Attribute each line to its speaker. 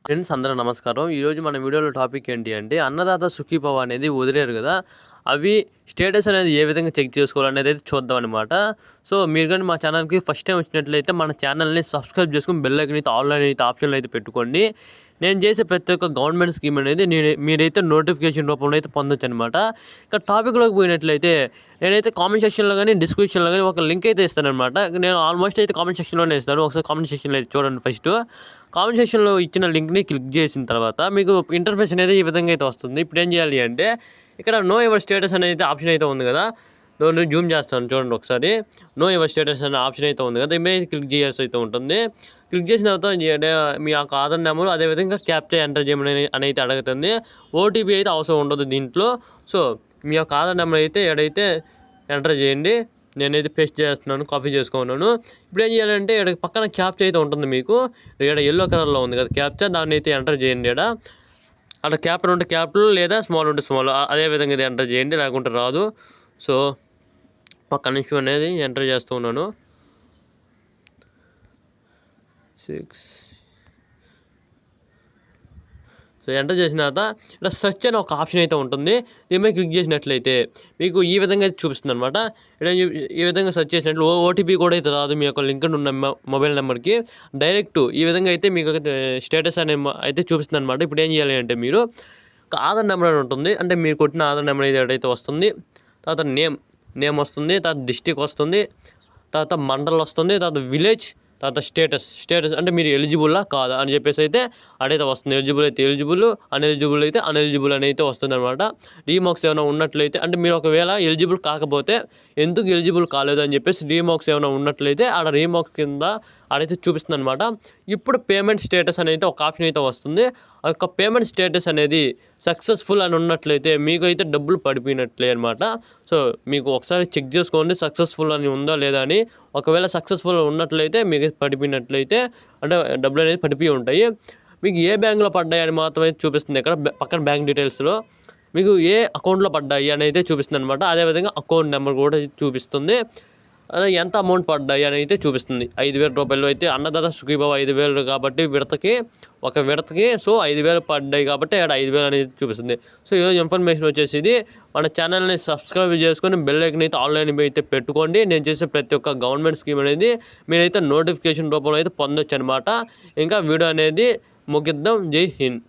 Speaker 1: Friends అందరూ నమస్కారం. ఈరోజు మన వీడియోలో టాపిక్ ఏంటి అంటే అన్నదాత సుఖీభవ అనేది వదిలేరు కదా, అవి స్టేటస్ అనేది ఏ విధంగా చెక్ చేసుకోవాలనేది అయితే చూద్దాం అనమాట. సో మీరు కానీ మా ఛానల్కి ఫస్ట్ టైం వచ్చినట్లయితే మన ఛానల్ని సబ్స్క్రైబ్ చేసుకుని బెల్ ఐకాన్ అయితే ఆన్లైన్ అయితే ఆప్షన్లో అయితే పెట్టుకోండి. నేను చేసే ప్రతి ఒక్క గవర్నమెంట్ స్కీమ్ అనేది మీరైతే నోటిఫికేషన్ రూపంలో అయితే పొందొచ్చు అనమాట. ఇక టాపిక్లోకి పోయినట్లయితే నేనైతే కామెంట్ సెక్షన్లో కానీ డిస్క్రిప్షన్లో కానీ ఒక లింక్ అయితే ఇస్తాను అనమాట. నేను ఆల్మోస్ట్ అయితే కామెంట్ సెక్షన్లోనే ఇస్తాను. ఒకసారి కామెంట్ సెక్షన్లో అయితే చూడండి. ఫస్ట్ కామెంట్ సెక్షన్లో ఇచ్చిన లింక్ని క్లిక్ చేసిన తర్వాత మీకు ఇంటర్ఫేస్ అనేది ఈ విధంగా అయితే వస్తుంది. ఇప్పుడు ఏం చేయాలి అంటే ఇక్కడ నో యువర్ స్టేటస్ అనేది ఆప్షన్ అయితే ఉంది కదా, నేను జూమ్ చేస్తాను చూడండి ఒకసారి. నో యువర్ స్టేటస్ అనే ఆప్షన్ అయితే ఉంది కదా, ఇమేజ్ క్లిక్ చేయాల్సి అయితే ఉంటుంది. క్లిక్ చేసిన తర్వాత మీ యొక్క ఆధార్ నెంబర్ అదేవిధంగా క్యాప్చా ఎంటర్ చేయమని అని అయితే అడుగుతుంది. ఓటీపీ అయితే అవసరం ఉండదు దీంట్లో. సో మీ యొక్క ఆధార్ నెంబర్ అయితే ఎక్కడైతే ఎంటర్ చేయండి. నేనైతే పేస్ట్ చేస్తున్నాను, కాపీ చేసుకున్నాను. ఇప్పుడు ఏం చేయాలంటే ఇక్కడ పక్కన క్యాప్చా అయితే ఉంటుంది మీకు, ఇక్కడ ఎల్లో కలర్లో ఉంది కదా క్యాప్చా, దాన్ని అయితే ఎంటర్ చేయండి. ఇక్కడ అలా క్యాపిటల్ ఉంటే క్యాపిటల్ లేదా స్మాల్ ఉంటే స్మాల్, అదే విధంగా ఇది ఎంటర్ చేయండి, లేకుంటే రాదు. సో ఒక్క నిమిషం అనేది ఎంటర్ చేస్తూ ఉన్నాను. 6 సో ఎంటర్ చేసిన తర్వాత ఇక్కడ సెర్చ్ అనే ఒక ఆప్షన్ అయితే ఉంటుంది. దీని మీద క్లిక్ చేసినట్లయితే మీకు ఈ విధంగా అయితే చూపిస్తుంది అనమాట. ఇక్కడ ఈ విధంగా సెర్చ్ చేసినట్లు ఓటీపీ కూడా అయితే రాదు మీ యొక్క లింక్ ఉన్న మొబైల్ నెంబర్కి. డైరెక్ట్ ఈ విధంగా అయితే మీకు స్టేటస్ అనే అయితే చూపిస్తుంది అనమాట. ఇప్పుడు ఏం చేయాలి అంటే మీరు ఆధార్ నెంబర్ అని ఉంటుంది, అంటే మీరు కొట్టిన ఆధార్ నెంబర్ అయితే వస్తుంది. తర్వాత నేమ్ వస్తుంది, తర్వాత డిస్టిక్ వస్తుంది, తర్వాత మండల్ వస్తుంది, తర్వాత విలేజ్, తర్వాత స్టేటస్ అంటే మీరు ఎలిజిబుల్లా కాదా అని చెప్పేసి అయితే అడైతే వస్తుంది. ఎలిజిబుల్ అయితే ఎలిజిబుల్, అన్ఎలిజిబుల్ అయితే అన్ఎలిజిబుల్ అని అయితే వస్తుంది అనమాట. రీమార్క్స్ ఏమైనా ఉన్నట్లయితే, అంటే మీరు ఒకవేళ ఎలిజిబుల్ కాకపోతే ఎందుకు ఎలిజిబుల్ కాలేదు అని చెప్పేసి రీమార్క్స్ ఏమైనా ఉన్నట్లయితే ఆడ రీమార్క్స్ కింద ఆడైతే చూపిస్తుంది అనమాట. ఇప్పుడు పేమెంట్ స్టేటస్ అనేది ఒక ఆప్షన్ అయితే వస్తుంది. ఆ యొక్క పేమెంట్ స్టేటస్ అనేది సక్సెస్ఫుల్ అని ఉన్నట్లయితే మీకు అయితే డబ్బులు పడిపోయినట్లే అనమాట. సో మీకు ఒకసారి చెక్ చేసుకోండి సక్సెస్ఫుల్ అని ఉందా లేదా అని. ఒకవేళ సక్సెస్ఫుల్ ఉన్నట్లయితే మీకు పడిపోయినట్లయితే అంటే డబ్బులు అనేది పడిపోయి ఉంటాయి. మీకు ఏ బ్యాంకులో పడ్డాయి అని మాత్రమే చూపిస్తుంది. ఇక్కడ పక్కన బ్యాంక్ డీటెయిల్స్లో మీకు ఏ అకౌంట్లో పడ్డాయి అని అయితే చూపిస్తుంది అనమాట. అదేవిధంగా అకౌంట్ నెంబర్ కూడా చూపిస్తుంది. అదే ఎంత అమౌంట్ పడ్డాయి అని అయితే చూపిస్తుంది. 5,000 రూపాయలు అయితే అన్నదాత సుఖీభవ 5,000 కాబట్టి ఒక విడతకి సో 5,000 పడ్డాయి కాబట్టి అక్కడ 5,000 అనేది చూపిస్తుంది. సో ఈరోజు ఇన్ఫర్మేషన్ వచ్చేసి ఇది. మన ఛానల్ని సబ్స్క్రైబ్ చేసుకొని బెల్ ఐకాన్ అయితే ఆన్లైన్ అయితే పెట్టుకోండి. నేను చేసే ప్రతి ఒక్క గవర్నమెంట్ స్కీమ్ అనేది మీరైతే నోటిఫికేషన్ రూపంలో అయితే పొందొచ్చు అనమాట. ఇంకా వీడియో అనేది ముగిద్దాం. జై హింద్.